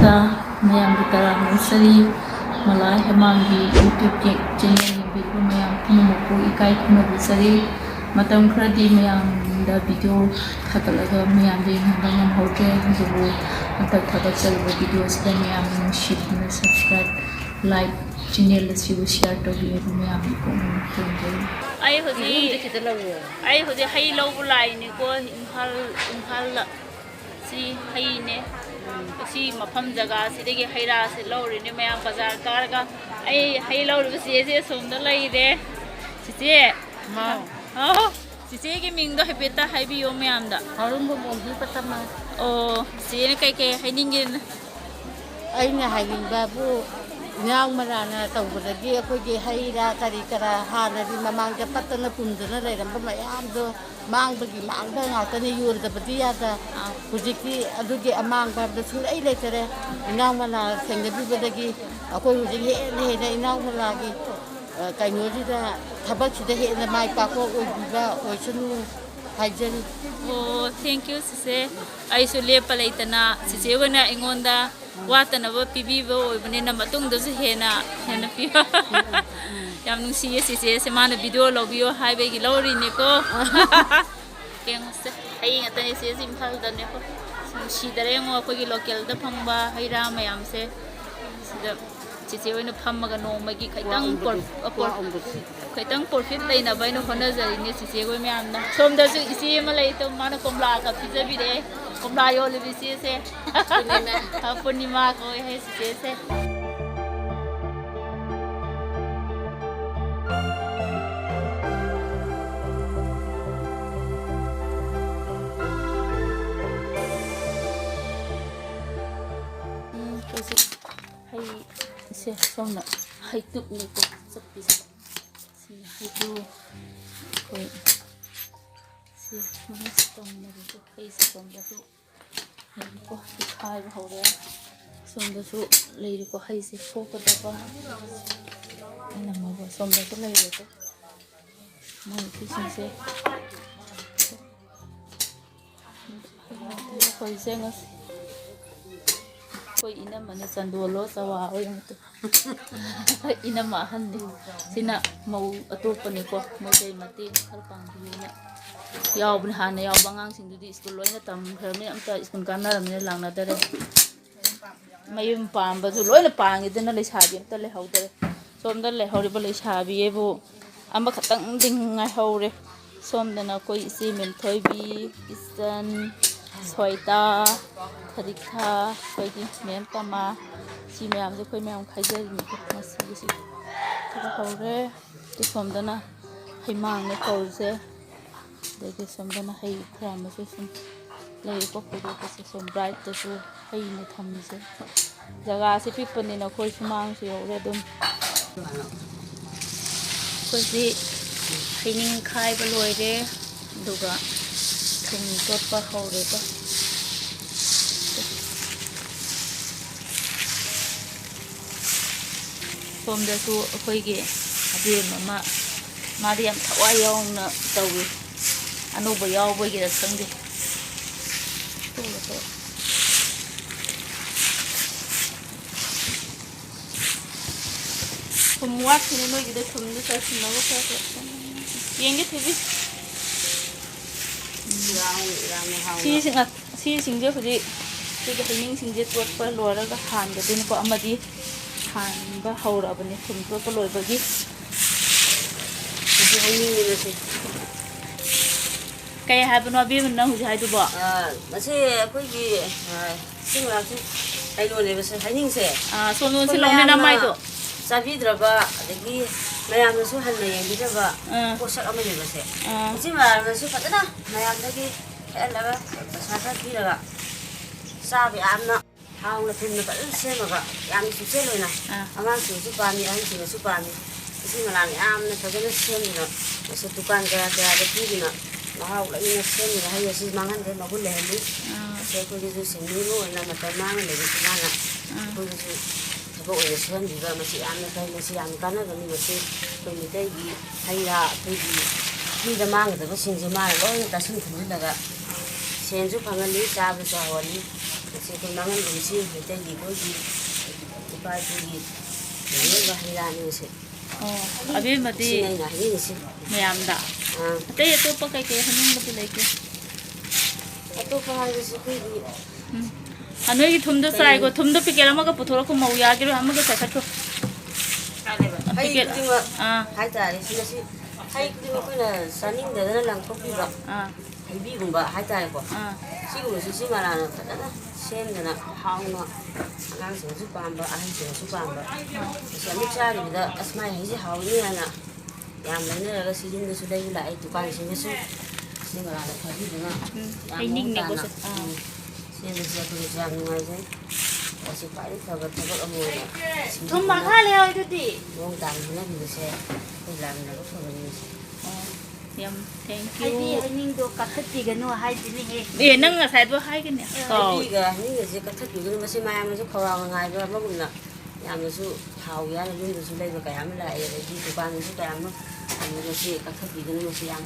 ꯑꯍꯥꯟꯕꯗ ꯃꯌꯥꯝꯒꯤ ꯇꯔꯥꯝꯅ ꯃꯂꯥ ꯍꯦꯃꯥꯡꯒꯤ ꯌꯨꯇ꯭ꯌꯨꯕ ꯆꯦꯅꯦꯜ ꯌꯦꯡꯕꯤꯕ ꯃꯌꯥꯝ ꯄꯨꯝꯅꯃꯛꯄꯨ ꯏꯀꯥꯏ ꯈꯨꯝꯅꯖꯔꯤ ꯃꯇꯝ ꯈꯔꯗꯤ ꯃꯌꯥꯝꯗ ꯚꯤꯗꯤꯑꯣ ꯊꯥꯒꯠꯂꯒ ꯃꯌꯥꯝꯗ ꯌꯦꯡꯍꯟꯕ ꯉꯝꯍꯧꯗ꯭ꯔꯦ ꯑꯗꯨꯕꯨ ꯍꯟꯗꯛ ꯊꯥꯒꯠꯆꯔꯤꯕ ꯚꯤꯗꯤꯑꯣꯁꯤꯗ ꯃꯌꯥꯝꯅ ꯅꯨꯡꯁꯤꯗꯨꯅ ꯁꯕꯁꯀ꯭ꯔꯥꯏꯕ ꯂꯥꯏꯛ ꯆꯦꯅꯦꯜ ꯑꯁꯤꯕꯨ ꯁꯤꯌꯥꯔ ꯇꯧꯕꯤꯕ ꯃꯌꯥꯝꯒꯤ ꯄꯨꯛꯅꯤꯡ ꯊꯧꯒꯠꯆꯔꯤ ꯑꯩ ꯍꯧꯖꯤꯛ ꯍꯩ ꯂꯧꯕ ꯂꯥꯛꯏꯅꯦꯀꯣ ꯏꯝꯐꯥꯜꯗ ꯁꯤ ꯍꯩꯅꯦ ꯁꯤ ꯃꯐꯝ ꯖꯒꯥꯁꯤꯗꯒꯤ ꯍꯩ ꯔꯥꯁꯤ ꯂꯧꯔꯤꯅꯦ ꯃꯌꯥꯝ ꯕꯖꯥꯔ ꯀꯥꯔꯒ ꯑꯩ ꯍꯩ ꯂꯧꯔꯤꯕ ꯆꯦꯁꯦ ꯑꯁꯣꯝꯗ ꯂꯩꯔꯦ ꯆꯤꯆꯦ ꯆꯤꯆꯦꯒꯤ ꯃꯤꯡꯗꯣ ꯍꯥꯏꯐꯦꯠꯇ ꯍꯥꯏꯕꯤꯌꯣ ꯃꯌꯥꯝꯗ ꯑꯣ ꯆꯦꯅ ꯀꯩꯀꯩ ꯍꯥꯏꯅꯤꯡꯒꯦꯅ ꯑꯩꯅ ꯍꯥꯏꯅꯤꯡꯕꯕꯨ ꯏꯅꯥꯎ ꯃꯔꯥꯅ ꯇꯧꯕꯗꯒꯤ ꯑꯩꯈꯣꯏꯒꯤ ꯍꯩ ꯔꯥ ꯀꯔꯤ ꯀꯔꯥ ꯍꯥꯟꯅꯗꯤ ꯃꯃꯥꯡꯗ ꯄꯠꯇꯅ ꯄꯨꯝꯗꯅ ꯂꯩꯔꯝꯕ ꯃꯌꯥꯝꯗꯣ ꯃꯥꯡꯕꯒꯤ ꯃꯥꯡꯕ ꯉꯥꯛꯇꯅꯤ ꯌꯣꯟꯗꯕꯗꯤ ꯌꯥꯗ ꯍꯧꯖꯤꯛꯇꯤ ꯑꯗꯨꯒꯤ ꯑꯃꯥꯡꯕ ꯍꯥꯏꯕꯗꯣ ꯁꯨꯡꯂꯩ ꯂꯩꯇꯔꯦ ꯏꯅꯥꯎ ꯃꯔꯥ ꯊꯦꯡꯅꯕꯤꯕꯗꯒꯤ ꯑꯩꯈꯣꯏ ꯍꯧꯖꯤꯛ ꯍꯦꯟꯅ ꯏꯅꯥꯎ ꯃꯔꯥꯒꯤ ꯀꯩꯅꯣꯁꯤꯗ ꯊꯕꯛꯁꯤꯗ ꯍꯦꯟꯅ ꯃꯥꯏ ꯄꯥꯛꯄ ꯑꯣꯏꯕꯤꯕ ꯑꯣꯏꯁꯅꯨ ꯍꯥꯏꯖꯔꯤ ꯑꯣ ꯊꯦꯡꯛ ꯌꯨ ꯆꯤꯆꯦ ꯑꯩꯁꯨ ꯂꯦꯞꯄ ꯂꯩꯇꯅ ꯆꯤꯆꯦ ꯍꯣꯏꯅ ꯑꯩꯉꯣꯟꯗ ꯋꯥꯠꯇꯅꯕ ꯄꯤꯕꯤꯕ ꯑꯣꯏꯕꯅꯤꯅ ꯃꯇꯨꯡꯗꯁꯨ ꯍꯦꯟꯅ ꯄꯤꯕ ꯌꯥꯝ ꯅꯨꯡꯁꯤꯌꯦ ꯆꯤꯆꯦꯁꯦ ꯃꯥꯅ ꯚꯤꯗꯤꯑꯣ ꯂꯧꯕꯤꯌꯣ ꯍꯥꯏꯕꯒꯤ ꯂꯧꯔꯤꯅꯦꯀꯣ ꯌꯦꯡꯉꯨꯁꯦ ꯍꯌꯦꯡ ꯉꯥꯛꯇꯅꯦ ꯆꯦꯁꯦ ꯏꯝꯐꯥꯜꯗꯅꯦꯀꯣ ꯅꯨꯡꯁꯤꯗꯔꯦ ꯌꯦꯡꯉꯣ ꯑꯩꯈꯣꯏꯒꯤ ꯂꯣꯀꯦꯜꯗ ꯐꯪꯕ ꯍꯩ ꯔꯥ ꯃꯌꯥꯝꯁꯦ ꯁꯤꯗ ꯆꯤꯆꯦ ꯑꯣꯏꯅ ꯐꯝꯃꯒ ꯅꯣꯡꯃꯒꯤ ꯈꯤꯇꯪ ꯄ꯭ꯔꯣꯐꯤꯠ ꯂꯩꯅꯕ ꯑꯩꯅ ꯍꯣꯠꯅꯖꯔꯤꯅꯦ ꯆꯤꯆꯦ ꯍꯣꯏ ꯃꯌꯥꯝꯅ ꯁꯣꯝꯗꯁꯨ ꯏꯆꯦ ꯑꯃ ꯂꯩ ꯃꯥꯅ ꯀꯣꯝꯂꯥꯒ ꯄꯤꯖꯕꯤꯔꯛꯑꯦ ꯀꯣꯝꯂꯥ ꯌꯣꯜꯂꯤꯕ ꯏꯆꯦꯁꯦ ꯄꯨꯔꯅꯤꯃꯥ ꯀꯧꯏ ꯍꯥꯏ ꯆꯤꯆꯦꯁꯦ ꯍꯩꯁꯦ ꯁꯣꯝꯅ ꯍꯩꯇꯨꯞꯅꯤꯀꯣ ꯆꯠꯄꯤꯁꯦ ꯁꯤ ꯍꯩꯇꯨꯞ ꯑꯩꯈꯣꯏ ꯁꯤ ꯃꯍꯩꯁꯤ ꯇꯧꯅꯔꯤꯁꯦ ꯍꯩꯁꯦ ꯁꯣꯝꯗꯁꯨ ꯂꯩꯔꯤꯀꯣ ꯁꯤ ꯈꯥꯏꯕ ꯍꯧꯔꯦ ꯁꯣꯝꯗꯁꯨ ꯂꯩꯔꯤꯀꯣ ꯍꯩꯁꯦ ꯁꯣꯛꯀꯗꯕ ꯑꯩꯅꯃꯕ ꯁꯣꯝꯗꯁꯨ ꯂꯩꯔꯦꯀꯣ ꯃꯣꯏ ꯐꯤꯁꯤꯡꯁꯦ ꯑꯩꯈꯣꯏꯁꯦ ꯉꯁꯤ ꯑꯩꯈꯣꯏ ꯏꯅꯝꯃꯅ ꯆꯟꯗꯣꯜꯂꯣ ꯆꯋꯥ ꯑꯣꯏꯅ ꯏꯅꯝꯃ ꯑꯍꯟꯅꯤ ꯁꯤꯅ ꯃꯧ ꯑꯇꯣꯞꯄꯅꯤꯀꯣ ꯃꯣꯏꯗꯩ ꯃꯇꯦꯡ ꯈꯔ ꯄꯥꯡꯕꯤꯌꯨꯅ ꯌꯥꯎꯕꯅꯤ ꯍꯥꯟꯅ ꯌꯥꯎꯕ ꯑꯉꯥꯡꯁꯤꯡꯗꯨꯗꯤ ꯁ꯭ꯀꯨꯜ ꯂꯣꯏꯅ ꯇꯝꯈ꯭ꯔꯕꯅꯤꯅ ꯑꯝꯇ ꯁ꯭ꯀꯨꯜ ꯀꯥꯟꯅꯔꯕꯅꯤꯅ ꯂꯥꯛꯅꯗꯔꯦ ꯃꯌꯨꯝ ꯄꯥꯟꯕꯁꯨ ꯂꯣꯏꯅ ꯄꯥꯡꯉꯤꯗꯅ ꯂꯩꯁꯥꯕꯤ ꯑꯝꯇ ꯂꯩꯍꯧꯗꯔꯦ ꯁꯣꯝꯗ ꯂꯩꯍꯧꯔꯤꯕ ꯂꯩꯁꯥꯕꯤꯕꯨ ꯑꯃꯈꯛꯇꯪꯗꯤ ꯉꯥꯏꯍꯧꯔꯦ ꯁꯣꯝꯗꯅ ꯑꯩꯈꯣꯏ ꯏꯆꯦ ꯃꯦꯝꯊꯣꯏꯕꯤ ꯏꯆꯟ ꯁ꯭ꯋꯦꯇꯥ ꯊꯔꯤꯛꯊꯥ ꯑꯩꯈꯣꯏꯒꯤ ꯃꯦꯝ ꯄꯃꯥ ꯁꯤ ꯃꯌꯥꯝꯁꯦ ꯑꯩꯈꯣꯏ ꯃꯌꯥꯝ ꯈꯥꯏꯖꯔꯤꯅꯤ ꯉꯁꯤꯒꯤꯁꯤ ꯈꯔ ꯍꯧꯔꯦ ꯑꯗꯨ ꯁꯣꯝꯗꯅ ꯍꯩꯃꯥꯡꯅꯦ ꯐꯧꯔꯤꯁꯦ ꯑꯗꯒꯤ ꯁꯣꯝꯗꯅ ꯍꯩ ꯈꯔ ꯑꯃꯁꯨ ꯁꯨꯝ ꯂꯩꯀꯣ ꯐꯧꯗꯣꯛꯄꯁꯦ ꯁꯣꯝ ꯕ꯭ꯔꯥꯏꯠꯇꯁꯨ ꯍꯩꯅ ꯊꯝꯃꯤꯁꯦ ꯖꯒꯥꯁꯦ ꯄꯤꯛꯄꯅꯤꯅ ꯑꯩꯈꯣꯏ ꯁꯨꯃꯥꯡꯁꯨ ꯌꯧꯔꯦ ꯑꯗꯨꯝ ꯑꯩꯈꯣꯏꯁꯤ ꯍꯩꯅꯤꯡ ꯈꯥꯏꯕ ꯂꯣꯏꯔꯦ ꯑꯗꯨꯒ ꯊꯨꯝ ꯇꯣꯠꯄ ꯍꯧꯔꯦꯀꯣ ꯁꯣꯝꯗꯁꯨ ꯑꯩꯈꯣꯏꯒꯤ ꯑꯕꯦꯝ ꯑꯃ ꯃꯥꯗꯤ ꯌꯥꯝ ꯊꯋꯥꯏ ꯌꯥꯎꯅ ꯇꯧꯏ ꯑꯅꯧꯕ ꯌꯥꯎꯕꯒꯤꯔ ꯈꯪꯗꯦ ꯊꯨꯝ ꯋꯥꯠꯈꯤꯅꯦ ꯅꯣꯏꯒꯤꯗ ꯊꯨꯝꯗꯨ ꯆꯥꯏꯁꯤꯟꯅꯕ ꯈꯔ ꯌꯦꯡꯒꯦ ꯊꯤꯕꯤ ꯁꯤꯁꯤꯡꯁꯦ ꯍꯧꯖꯤꯛ ꯁꯤꯒꯤ ꯍꯩꯅꯤꯡꯁꯤꯡꯁꯦ ꯇꯣꯠꯄ ꯂꯣꯏꯔꯒ ꯍꯥꯟꯒꯗꯣꯏꯅꯤꯀꯣ ꯑꯃꯗꯤ ꯍꯥꯟꯕ ꯍꯧꯔꯕꯅꯤ ꯊꯨꯝ ꯇꯣꯠꯄ ꯂꯣꯏꯕꯒꯤ ꯀꯩ ꯍꯥꯏꯕꯅꯣ ꯑꯕꯦꯝꯃ ꯅꯪ ꯍꯧꯖꯤꯛ ꯍꯥꯏꯗꯨꯕꯣ ꯃꯁꯤ ꯑꯩꯈꯣꯏꯒꯤ ꯆꯤꯡꯂꯥꯛꯁꯤ ꯀꯩꯅꯣꯅꯦꯕꯁꯦ ꯍꯩꯅꯤꯡꯁꯦ ꯁꯣꯝꯗꯣꯟꯁꯤ ꯂꯧꯅꯦ ꯅꯃꯥꯏꯗꯣ ꯆꯥꯕꯤꯗ꯭ꯔꯕ ꯑꯗꯒꯤ ꯃꯌꯥꯝꯅꯁꯨ ꯍꯟꯅ ꯌꯦꯡꯕꯤꯗ꯭ꯔꯕ ꯄꯣꯠꯁꯛ ꯑꯃꯅꯦꯕꯁꯦ ꯃꯆꯤꯟ ꯃꯌꯥꯝꯅꯁꯨ ꯐꯖꯅ ꯃꯌꯥꯝꯗꯒꯤ ꯍꯦꯜꯂꯒ ꯄꯩꯁꯥ ꯈꯔ ꯄꯤꯔꯒ ꯆꯥꯕ ꯌꯥꯝꯅ ꯍꯥꯎꯅ ꯊꯨꯝꯅ ꯐꯖꯅ ꯁꯦꯝꯃꯒ ꯌꯥꯝꯅ ꯄꯨꯛꯆꯦꯜ ꯑꯣꯏꯅ ꯑꯉꯥꯡꯁꯤꯡꯁꯨ ꯄꯥꯝꯃꯤ ꯑꯍꯟꯁꯤꯡꯅꯁꯨ ꯄꯥꯝꯃꯤ ꯃꯆꯤꯟ ꯃꯅꯥ ꯌꯥꯝꯅ ꯐꯖꯅ ꯁꯦꯝꯗꯨꯅ ꯃꯁꯤ ꯗꯨꯀꯥꯟ ꯀꯌꯥꯗ ꯄꯤꯗꯨꯅ ꯃꯍꯥꯎ ꯂꯩꯅ ꯁꯦꯝꯃꯤꯕ ꯍꯩ ꯑꯁꯤ ꯃꯥꯡꯍꯟꯗꯦ ꯃꯒꯨꯟ ꯂꯩꯍꯜꯂꯤ ꯃꯁꯤ ꯑꯩꯈꯣꯏꯒꯤꯁꯨ ꯁꯤꯟꯃꯤ ꯑꯣꯏꯅ ꯃꯇꯝ ꯃꯥꯡꯅ ꯂꯩꯕꯁꯤ ꯃꯥꯅ ꯑꯩꯈꯣꯏꯒꯤꯁꯨ ꯊꯕꯛ ꯑꯣꯏꯅ ꯁꯨꯍꯟꯕꯤꯕ ꯃꯁꯤ ꯌꯥꯝꯅ ꯐꯩ ꯃꯁꯤ ꯌꯥꯝꯅ ꯀꯥꯟꯅꯒꯅꯤ ꯃꯁꯤ ꯑꯩꯈꯣই ꯃꯤꯇꯩꯒꯤ ꯍꯩ ꯔꯥ ꯑꯩꯈꯣꯏꯒꯤ ꯃꯤꯗ ꯃꯥꯡꯒꯗꯕꯁꯤꯡꯁꯦ ꯃꯥꯅ ꯂꯣꯏꯅ ꯇꯥꯁꯤꯟ ꯊꯨꯝꯖꯤꯜꯂꯒ ꯁꯦꯟꯁꯨ ꯐꯪꯍꯜꯂꯤ ꯆꯥꯕꯁꯨ ꯍꯥꯎꯍꯜꯂꯤ ꯃꯁꯤ ꯑꯩꯈꯣꯏ ꯃꯥꯡꯍꯟꯒꯨꯝꯁꯤ ꯃꯩꯇꯩꯒꯤ ꯑꯩꯈꯣꯏꯒꯤ ꯏꯄꯥ ꯏꯄꯨꯒꯤ ꯂꯩꯔꯤꯕ ꯍꯩ ꯔꯥꯅꯤꯁꯦ ꯑꯕꯦꯝꯃꯗꯤ ꯁꯤꯅ ꯑꯩꯅ ꯍꯥꯏꯅꯤꯡꯉꯤꯁꯤ ꯃꯌꯥꯝꯗ ꯑꯇꯩ ꯑꯇꯣꯞꯄ ꯀꯩꯀꯩ ꯍꯥꯏꯅꯤꯡꯕꯗꯤ ꯂꯩꯒꯦ ꯑꯇꯣꯞꯄ ꯍꯥꯏꯕꯁꯤ ꯑꯩꯈꯣꯏꯒꯤ ꯅꯣꯏꯒꯤ ꯊꯨꯝꯗꯣ ꯆꯥꯏꯀꯣ ꯊꯨꯝꯗꯣ ꯄꯤꯀꯦꯠ ꯑꯃꯒ ꯄꯨꯊꯣꯔꯛꯄ ꯃꯧ ꯌꯥꯒꯤꯔꯣ ꯑꯃꯒ ꯆꯥꯏꯈꯠꯈ꯭ꯔꯣ ꯍꯩ ꯄꯤꯀꯦꯠ ꯈꯨꯗꯤꯡꯃꯛ ꯍꯥꯏꯇꯥꯔꯦ ꯁꯤꯗꯁꯤ ꯍꯩ ꯈꯨꯗꯤꯡꯃꯛ ꯑꯩꯈꯣꯏꯅ ꯆꯥꯅꯤꯡꯗꯗꯅ ꯂꯪꯊꯣꯛꯄꯤꯕ ꯍꯩꯕꯤꯒꯨꯝꯕ ꯍꯥꯏꯇꯥꯔꯦꯀꯣ ꯁꯤꯒꯨꯝꯕꯁꯤ ꯁꯤ ꯃꯔꯥꯅ ꯐꯖꯅ ꯁꯦꯝꯗꯅ ꯍꯥꯎꯅ ꯑꯉꯥꯡꯁꯤꯡꯅꯁꯨ ꯄꯥꯝꯕ ꯑꯍꯟꯁꯤꯡꯅꯁꯨ ꯄꯥꯝꯕ ꯃꯁꯤ ꯑꯃꯨꯛ ꯆꯥꯈꯤꯕꯗ ꯑꯁ ꯃꯥꯏ ꯍꯩꯁꯦ ꯍꯥꯎꯏ ꯍꯥꯏꯅ ꯌꯥꯝ ꯂꯩꯅꯔꯒ ꯁꯤ ꯌꯨꯝꯗꯁꯨ ꯂꯩꯕ ꯂꯥꯛꯑꯦ ꯗꯨꯀꯥꯟꯁꯤꯡꯗꯁꯨ ꯁꯤ ꯃꯔꯥꯅ ꯊꯥꯕꯤꯗꯨꯅ ꯌꯥꯝ ꯃꯑꯣꯡ ꯇꯥꯅ ꯁꯦꯝꯕꯁꯤ ꯑꯩꯈꯣꯏꯒꯤꯁꯨ ꯌꯥꯝ ꯅꯨꯡꯉꯥꯏꯖꯩ ꯃꯁꯤ ꯈ꯭ꯋꯥꯏꯗꯒꯤ ꯐꯕ ꯊꯕꯛ ꯑꯃ ꯑꯣꯏꯅ ꯁꯤꯟꯕꯤꯗꯨꯅ ꯃꯑꯣꯡ ꯇꯥꯅ ꯍꯣꯠꯅꯕꯤꯕꯁꯦ ꯑꯩꯈꯣꯏ ꯂꯥꯛꯃꯤꯟꯅꯕ ꯐꯕꯅꯤ ꯃꯁꯤ ꯌꯥꯝ ꯊꯦꯡꯛ ꯍꯥꯏꯗꯤ ꯌꯨ ꯍꯩꯅꯤꯡꯗꯣ ꯀꯛꯊꯠꯄꯤꯒꯅꯨ ꯍꯥꯏꯗꯨꯅꯤꯍꯦ ꯅꯪ ꯉꯁꯥꯏꯗꯣ ꯍꯥꯏꯒꯅꯤ ꯍꯩꯕꯤꯒ ꯍꯩꯅꯤꯡꯒꯁꯦ ꯀꯛꯊꯠꯄꯤꯒꯅꯨ ꯃꯁꯤ ꯃꯌꯥꯝꯅꯁꯨ ꯈꯧꯔꯥꯡꯅ ꯉꯥꯏꯕ ꯑꯃꯒꯨꯝꯅ ꯌꯥꯝꯅꯁꯨ ꯍꯥꯎꯏ ꯍꯥꯏꯅ ꯌꯨꯝꯗꯁꯨ ꯂꯩꯕ ꯀꯌꯥ ꯑꯃ ꯂꯥꯛꯑꯦ ꯑꯗꯒꯤ ꯗꯨꯀꯥꯟꯗꯁꯨ ꯀꯌꯥ ꯑꯃ ꯃꯁꯤ ꯀꯛꯊꯠꯄꯤꯒꯅꯨ ꯃꯁꯤ ꯌꯥꯝ